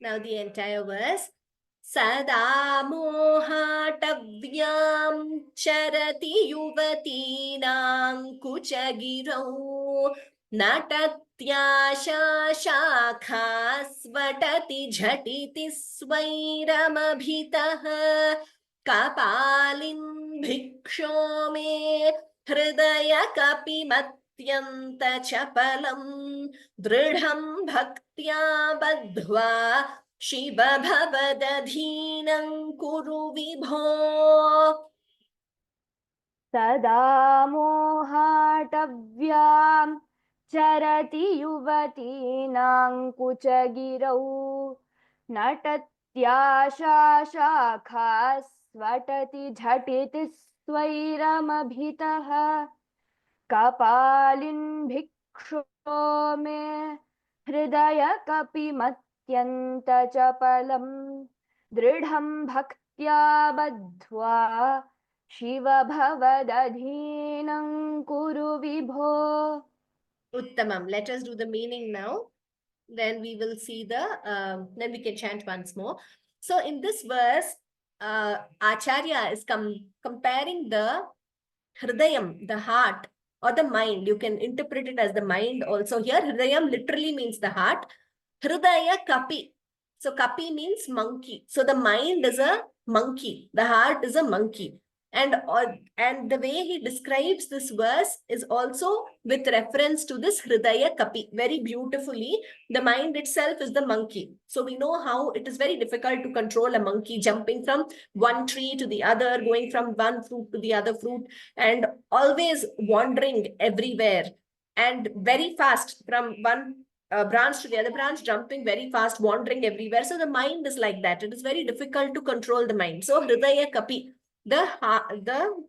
Now the entire verse. Sada mohatavyam charati yuvatinam kuchagirau natatyasha shakha svatati jhatiti svairamabhitah kapalin bhiksho me hridaya kapimatyantchapalam dridham bhaktya badhva Shiv भवदधीनं कुरु विभो सदा मोहाटव्यां चरति युवतीनां कुचगिरौ नटत्याशा शाखा स्वटति झटिति स्वैरमभितः कपालिन् भिक्षो मे हृदय कपिमत्यन्तचपलम् दृढं भक्त्या बद्ध्वा शिव भवदधीनं कुरु विभो. Uttamam. Let us do the meaning now. Then we will see then we can chant once more. So in this verse, Acharya is comparing the hridayam, the heart or the mind. You can interpret it as the mind also. Here, hridayam literally means the heart. Hridaya kapi. So kapi means monkey. So the mind is a monkey. The heart is a monkey. And the way he describes this verse is also with reference to this Hridaya Kapi very beautifully. The mind itself is the monkey. So we know how it is very difficult to control a monkey jumping from one tree to the other, going from one fruit to the other fruit, and always wandering everywhere and very fast from one branch to the other branch, jumping very fast, wandering everywhere. So the mind is like that. It is very difficult to control the mind. So Hridaya Kapi, the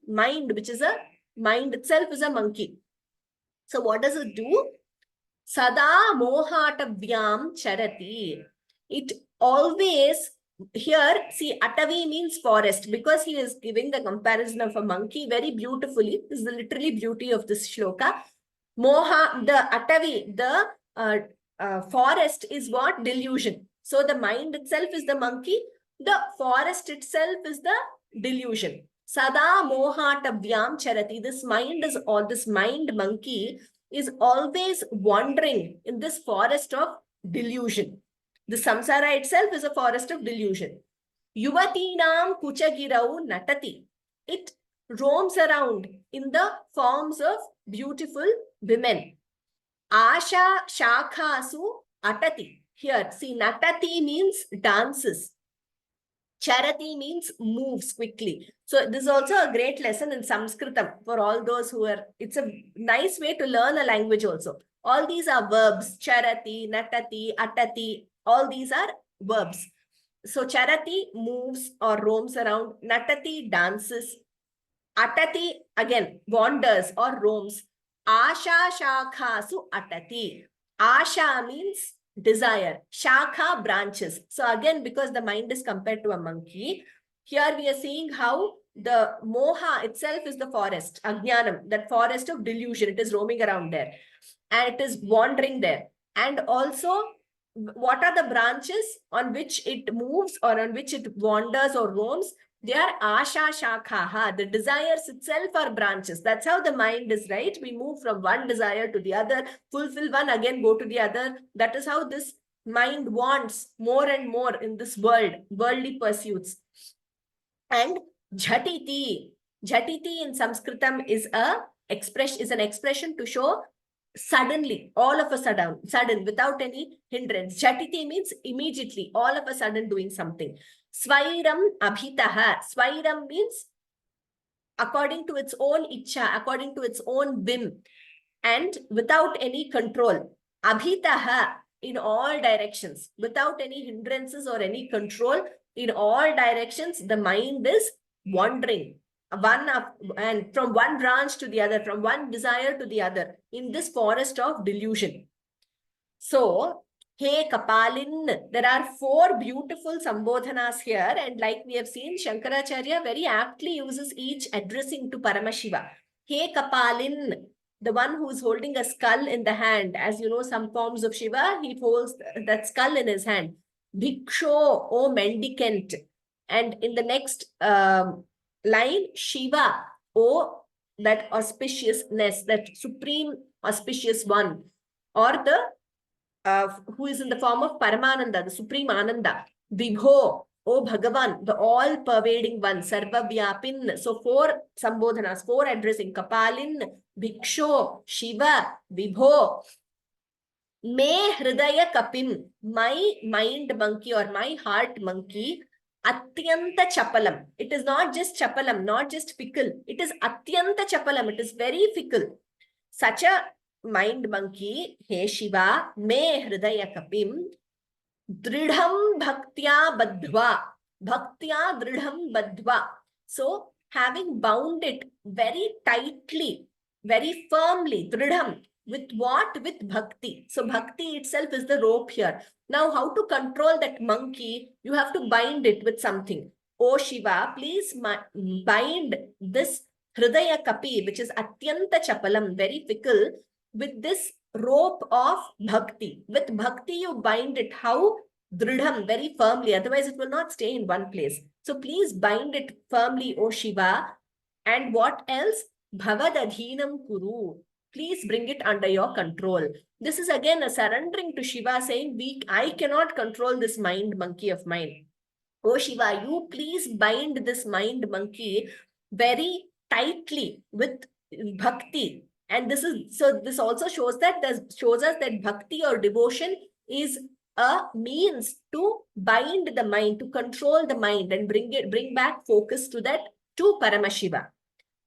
mind, which is a mind itself, is a monkey. So what does it do? Sada mohatavyam charati. It always, here, see, Atavi means forest, because he is giving the comparison of a monkey very beautifully. This is the literally beauty of this shloka. Moha, the Atavi, the forest is what? Delusion. So the mind itself is the monkey. The forest itself is the delusion. Sada mohatavyam charati. This mind is, or this mind monkey is always wandering in this forest of delusion. The samsara itself is a forest of delusion. Yuvatinam kuchagirau natati. It roams around in the forms of beautiful women. Asha shakhasu atati. Here, see, natati means dances. Charati means moves quickly. So this is also a great lesson in Sanskritam for all those who are, it's a nice way to learn a language also. All these are verbs. Charati, natati, atati, all these are verbs. So charati moves or roams around. Natati dances. Atati again wanders or roams. Asha shakhasu atati. Asha means desire. Shakha, branches. So again, because the mind is compared to a monkey, here we are seeing how the moha itself is the forest, ajnanam, that forest of delusion. It is roaming around there and it is wandering there. And also, what are the branches on which it moves or on which it wanders or roams? They are asha shakhaha. The desires itself are branches. That's how the mind is, right? We move from one desire to the other, fulfill one, again go to the other. That is how this mind wants more and more in this world, worldly pursuits. And jhatiti. Jhatiti in Sanskritam is an expression to show suddenly, all of a sudden, without any hindrance. Jhatiti means immediately, all of a sudden doing something. Svairam abhitaha. Svairam means according to its own ichcha, according to its own whim, and without any control. Abhitaha, in all directions, without any hindrances or any control, in all directions, the mind is wandering. And from one branch to the other, from one desire to the other, in this forest of delusion. So, Hey Kapalin, there are 4 beautiful sambodhanas here, and like we have seen, Shankaracharya very aptly uses each addressing to Paramashiva. Hey Kapalin, the one who is holding a skull in the hand. As you know, some forms of Shiva, he holds that skull in his hand. Bhiksho, O mendicant. And in the next line, Shiva, O that auspiciousness, that supreme auspicious one, or the who is in the form of Paramananda, the supreme Ananda. Vibho, O Bhagavan, the all-pervading one, Sarva Vyapin. So 4 sambodhanas, 4 addressing. Kapalin, Bhiksho, Shiva, Vibho. Me Hridaya Kapim, my mind monkey or my heart monkey, Atyanta Chapalam. It is not just Chapalam, not just fickle. It is Atyanta Chapalam. It is very fickle. Such a mind monkey, He Shiva, me Hridaya Kapim, Dridham Bhaktya Badhva. Bhaktya Dridham Badhva. So, having bound it very tightly, very firmly, Dridham. With what? With bhakti. So, bhakti itself is the rope here. Now, how to control that monkey? You have to bind it with something. Oh Shiva, please bind this Hridaya Kapi, which is Atyanta Chapalam, very fickle, with this rope of bhakti. With bhakti, you bind it. How? Dridham, very firmly. Otherwise, it will not stay in one place. So please bind it firmly, O Shiva. And what else? Bhavadadhinam Kuru. Please bring it under your control. This is again a surrendering to Shiva, saying, I cannot control this mind monkey of mine. Oh Shiva, you please bind this mind monkey very tightly with bhakti. And this also shows us that bhakti or devotion is a means to bind the mind, to control the mind and bring back focus to to Paramashiva,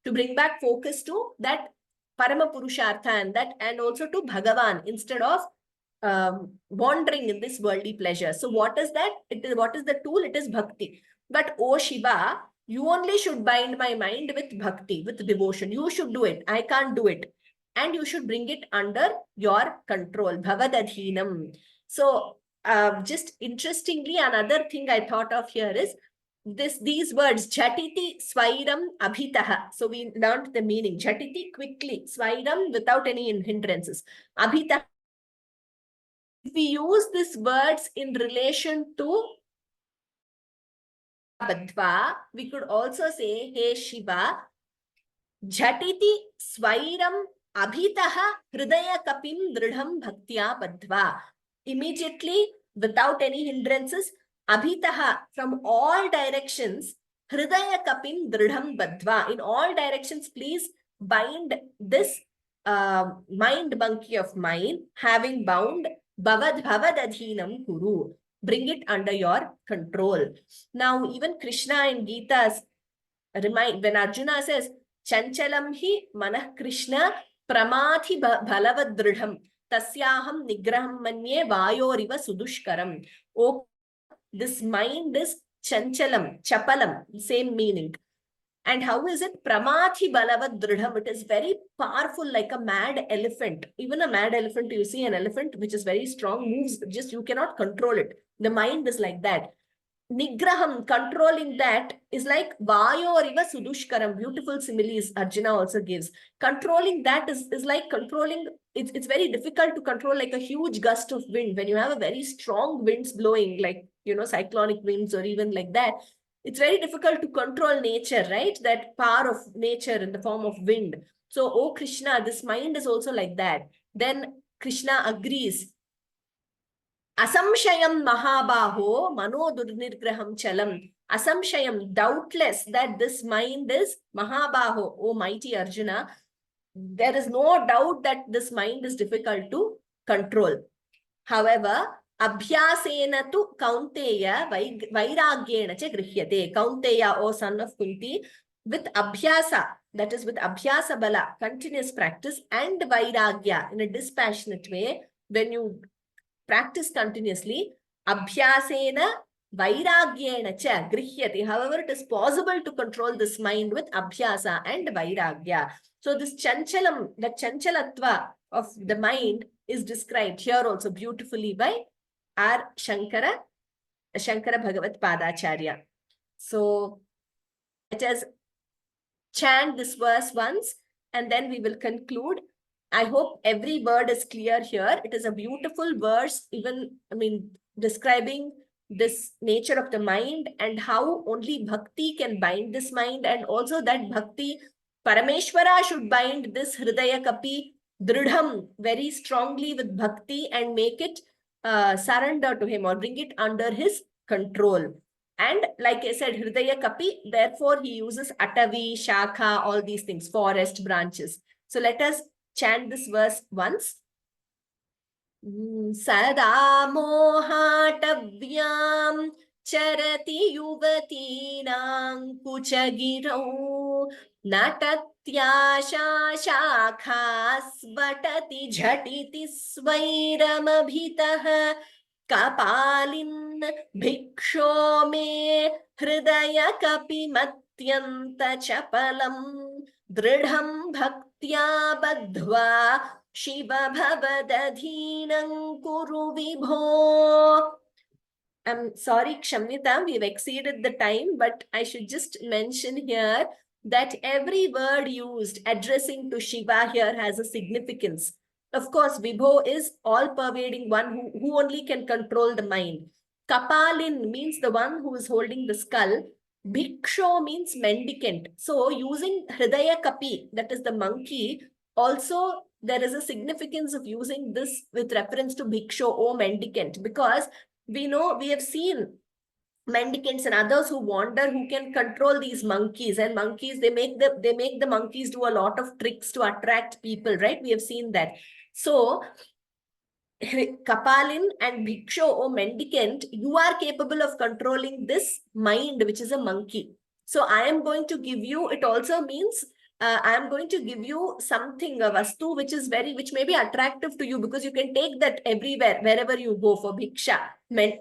to bring back focus to that Parama Purushartha and also to Bhagavan instead of wandering in this worldly pleasure. So what is that? What is the tool? It is bhakti. But oh Shiva, you only should bind my mind with bhakti, with devotion. You should do it. I can't do it. And you should bring it under your control. Bhavadadhinam. So just interestingly, another thing I thought of here is these words, Jhatiti Swairam Abhitaha. So we learned the meaning. Jhatiti, quickly, Swairam without any hindrances. Abhitaha. If we use these words in relation to Badva, we could also say, Hey Shiva, Jhatiti Swairam Abhitaha Hridaya Kapim Dridham Bhaktya Badva. Immediately, without any hindrances, Abhitaha from all directions, Hridaya Kapim Dridham Badva. In all directions, please bind this mind monkey of mine, having bound Bhavadadhinam Kuru. Bring it under your control. Now, even Krishna in Gita remind, when Arjuna says, Chanchalam hi manah Krishna pramathi balavadridham tasyaham nigraham manye vayoriva sudushkaram. Oh, this mind is chanchalam, chapalam, same meaning. And how is it? Pramathi balavadridham. It is very powerful, like a mad elephant. Even a mad elephant, you see an elephant which is very strong, moves, just you cannot control it. The mind is like that. Nigraham, controlling that, is like Vayoriva Sudushkaram. Beautiful similes Arjuna also gives. Controlling that is like controlling, it's very difficult to control like a huge gust of wind. When you have a very strong winds blowing, like, cyclonic winds or even like that, it's very difficult to control nature, right? That power of nature in the form of wind. So, oh Krishna, this mind is also like that. Then Krishna agrees. Asamshayam Mahabaho Mano Durnirgraham Chalam. Asamshayam, doubtless that this mind is Mahabaho, O mighty Arjuna. There is no doubt that this mind is difficult to control. However, Abhyasena tu Kaunteya Vairagyena cha Grihyate. Kaunteya, O son of Kunti, with Abhyasa, that is with Abhyasa Bala, continuous practice, and Vairagya, in a dispassionate way, when you practice continuously, Abhyasena Vairagyena cha Grihyate. However, it is possible to control this mind with Abhyasa and Vairagya. So this Chanchalam, the Chanchalatva of the mind is described here also beautifully by our Shankara Bhagavat Padacharya. So let us chant this verse once and then we will conclude. I hope every word is clear here. It is a beautiful verse, even, describing this nature of the mind and how only bhakti can bind this mind, and also that bhakti, Parameshwara should bind this Hridaya Kapi Dridham very strongly with bhakti and make it surrender to him or bring it under his control. And like I said, Hridaya Kapi, therefore he uses Atavi, Shakha, all these things, forest, branches. So let us chant this verse once. Sada mohatavyam charati yuvatinam kuchagirau natatyasha shakhas vatati jhatiti svairamabhitah kapalin bhiksho me hridaya kapimatyanta chapalam dridham bhaktya badhva Shiva Bhavadadhinam Kuru Vibho. I'm sorry, Kshamnita, we've exceeded the time, but I should just mention here that every word used addressing to Shiva here has a significance. Of course, Vibho is all-pervading one who only can control the mind. Kapalin means the one who is holding the skull. Bhiksho means mendicant. So using Hridaya Kapi, that is the monkey, also there is a significance of using this with reference to Bhiksho, O mendicant, because we know, we have seen mendicants and others who wander, who can control these monkeys. And monkeys, they make the monkeys do a lot of tricks to attract people, right? We have seen that. So Kapalin and Bhiksho, or mendicant, you are capable of controlling this mind, which is a monkey. So I am going to give you, it also means I am going to give you something, a vastu, which may be attractive to you, because you can take that everywhere, wherever you go for bhiksha,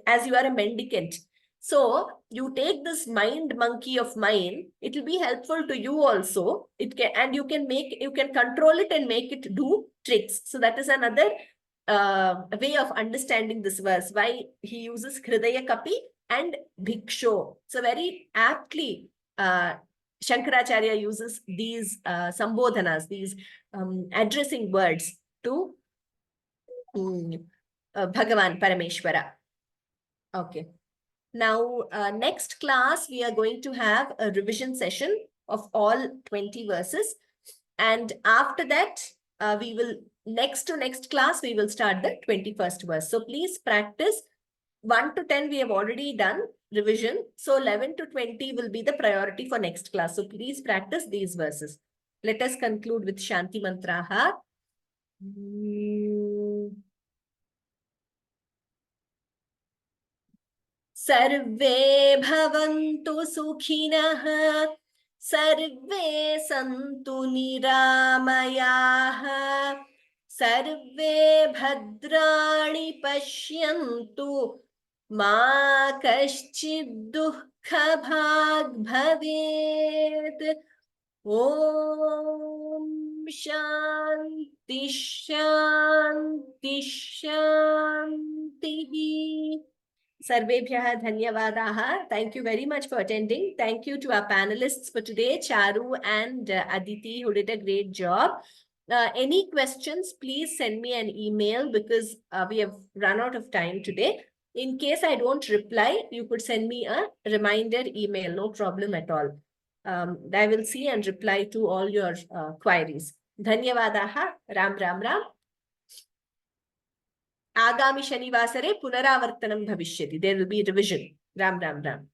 as you are a mendicant. So you take this mind monkey of mine, it will be helpful to you also. It can, and you can control it and make it do tricks. So that is another way of understanding this verse, why he uses Hridaya Kapi and Bhiksho. So very aptly, Shankaracharya uses these sambodhanas, these addressing words to Bhagavan Parameshwara. Okay. Now, next class, we are going to have a revision session of all 20 verses. And after that, we will, next class, we will start the 21st verse. So please practice. 1 to 10, we have already done revision. So 11 to 20 will be the priority for next class. So please practice these verses. Let us conclude with Shanti Mantraha. Sarve bhavantu sukhinah, sarve santu niramayaha, sarve bhadrani pashyantu, ma kaschid dukkha bhag bhavet. Om Shanti Shanti Shanti. Sarvebhyah dhanyavadaha. Thank you very much for attending. Thank you to our panelists for today, Charu and Aditi, who did a great job. Any questions, please send me an email, because we have run out of time today. In case I don't reply, you could send me a reminder email, no problem at all. I will see and reply to all your queries. Dhanyavadaha. Ram Ram Ram. Agami Shaniwasare Punaravartanam Bhavishyati. There will be revision. Ram Ram Ram.